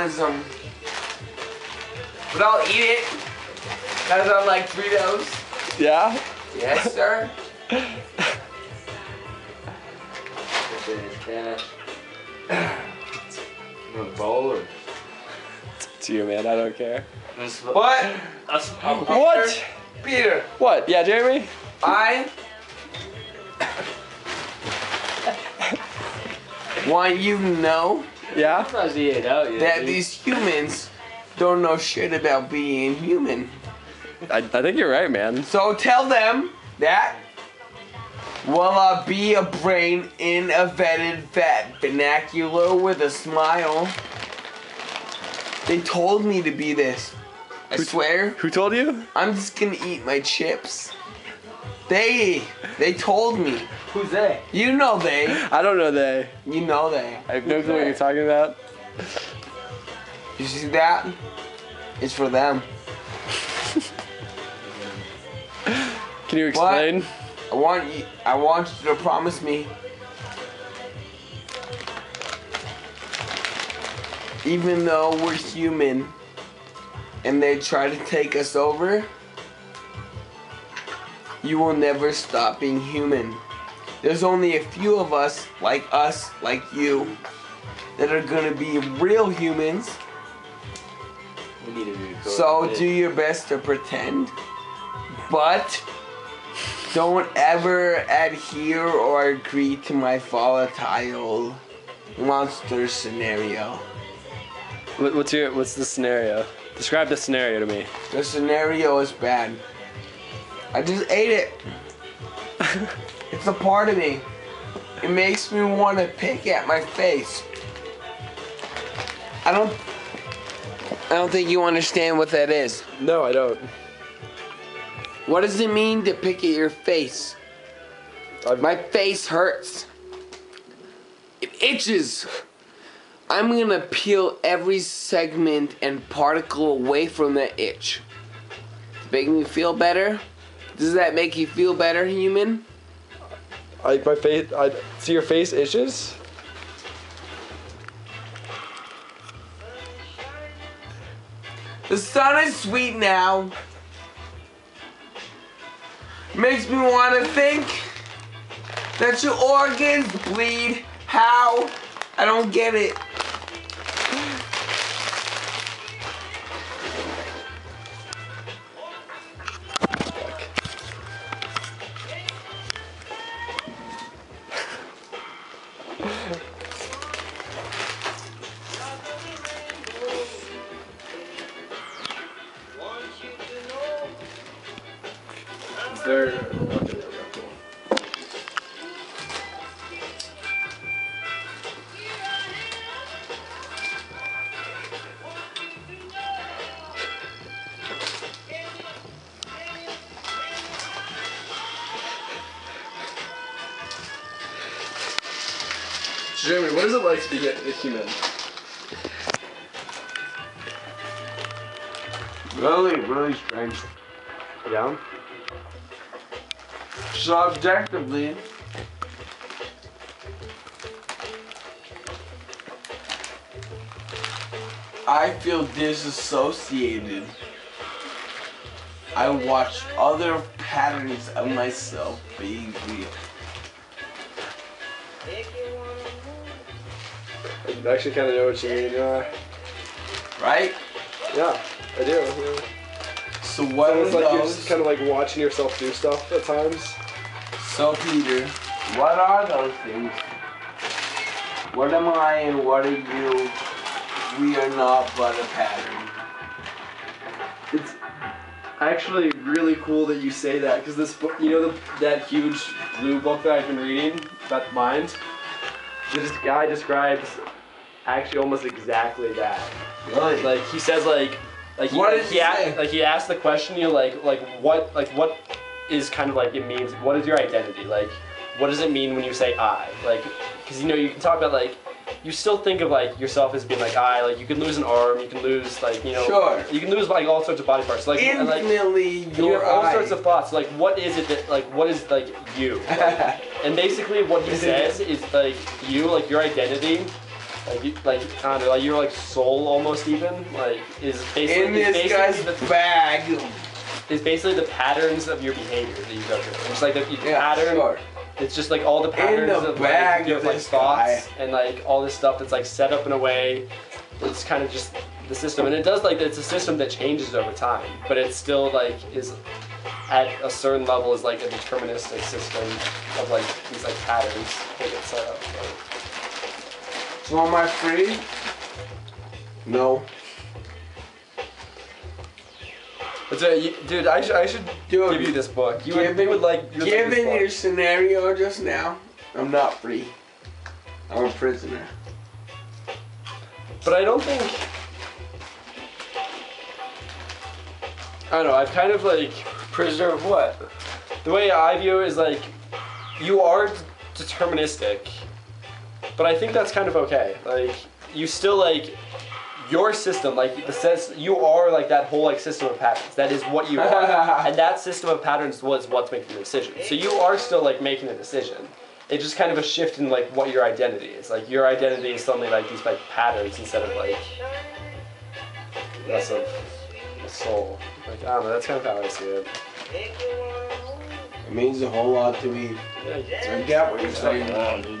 cannibalism. But I'll eat it. Because I like Fritos. Yeah? Yes, sir. You want a bowl or? It's you, man. I don't care. What? What? Peter. What? Yeah, Jeremy? I want you to know Yeah? Sometimes he ain't out yet. that dude. these humans don't know shit about being human. I think you're right, man. So tell them that will be a brain in a vetted vet vernacular with a smile. They told me to be this. I swear. Who told you? I'm just gonna eat my chips. They told me. Who's they? You know they. I don't know they. You know they. I have no clue what you're talking about. You see that? It's for them. Can you explain? I want you to promise me. Even though we're human and they try to take us over, you will never stop being human. There's only a few of us, like you, that are gonna be real humans. We need to do it. So do your best to pretend, but don't ever adhere or agree to my volatile monster scenario. What's the scenario? Describe the scenario to me. The scenario is bad. I just ate it. It's a part of me. It makes me want to pick at my face. I don't think you understand what that is. No, I don't. What does it mean to pick at your face? My face hurts. It itches. I'm gonna peel every segment and particle away from that itch. To make me feel better? Does that make you feel better, human? So your face itches? The sun is sweet now. Makes me want to think that your organs bleed. How? I don't get it. Jeremy, what is it like to be a human? Really, really strange. Yeah? So objectively, I feel disassociated. I watch other patterns of myself being real. I actually kind of know what you mean. Right? Yeah, I do. Yeah. So what are It's like you're those? just kind of like watching yourself do stuff at times. So Peter, what are those things? What am I and what are you? We are not but a pattern. It's actually really cool that you say that, because this book, you know, that huge blue book that I've been reading about the mind. This guy describes actually almost exactly that. Really? Like he says, like What did he say? like he asked the question, you know, like what is kind of like it means. What is your identity? Like, what does it mean when you say I? Like, because you know you can talk about like. You still think of like yourself as being like I, like you can lose an arm, you can lose like, you know, Sure. you can lose like all sorts of body parts, like Infinitely and you your have all eye. sorts of thoughts. Like, what is it that like what is like you? Like, and basically, what he says is like you, like your identity, Like I don't know, like your like soul almost even like is basically In this guy's bag. It's basically the patterns of your behavior that you go through. It's like the pattern. Sure. It's just like all the patterns In the of bag like, you of have, like this thoughts guy. and like all this stuff that's like set up in a way. It's kind of just the system, and it does like it's a system that changes over time, but it still like is at a certain level is like a deterministic system of like these like patterns that get set up. So am I free? No. But dude, I should Dude, give you this book. You given would like. You would like this given book. your scenario just now, I'm not free. I'm a prisoner. But I don't think. I don't know. I've kind of like Prisoner of what? the way I view it is like you are deterministic, but I think that's kind of okay. Like you still like your system, like the sense you are like that whole like system of patterns. That is what you are, and that system of patterns was what's making the decision. So you are still like making a decision. It's just kind of a shift in like what your identity is. Like your identity is suddenly like these like patterns instead of like less of a soul. Like I don't know. That's kind of how I see it. It means a whole lot to me. Yeah, I get what you're saying. Dude.